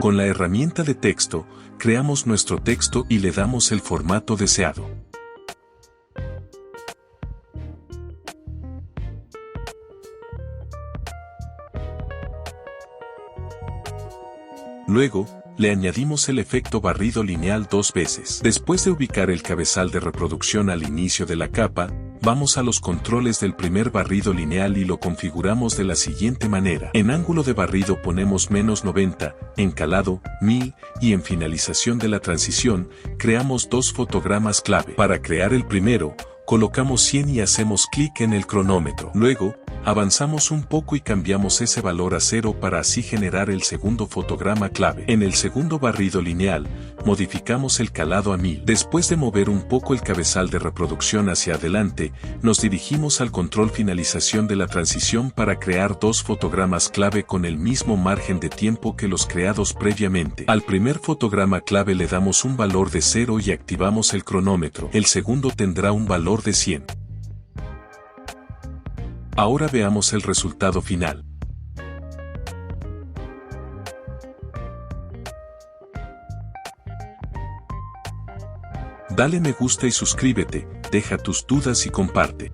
Con la herramienta de texto, creamos nuestro texto y le damos el formato deseado. Luego, le añadimos el efecto barrido lineal 2 veces. Después de ubicar el cabezal de reproducción al inicio de la capa, vamos a los controles del primer barrido lineal y lo configuramos de la siguiente manera. En ángulo de barrido ponemos -90, en calado, 1000, y en finalización de la transición, creamos 2 fotogramas clave. Para crear el primero, colocamos 100 y hacemos clic en el cronómetro. Luego, avanzamos un poco y cambiamos ese valor a 0 para así generar el segundo fotograma clave. En el segundo barrido lineal, modificamos el calado a 1000. Después de mover un poco el cabezal de reproducción hacia adelante, nos dirigimos al control finalización de la transición para crear 2 fotogramas clave con el mismo margen de tiempo que los creados previamente. Al primer fotograma clave le damos un valor de 0 y activamos el cronómetro. El segundo tendrá un valor de 100. Ahora veamos el resultado final. Dale me gusta y suscríbete, deja tus dudas y comparte.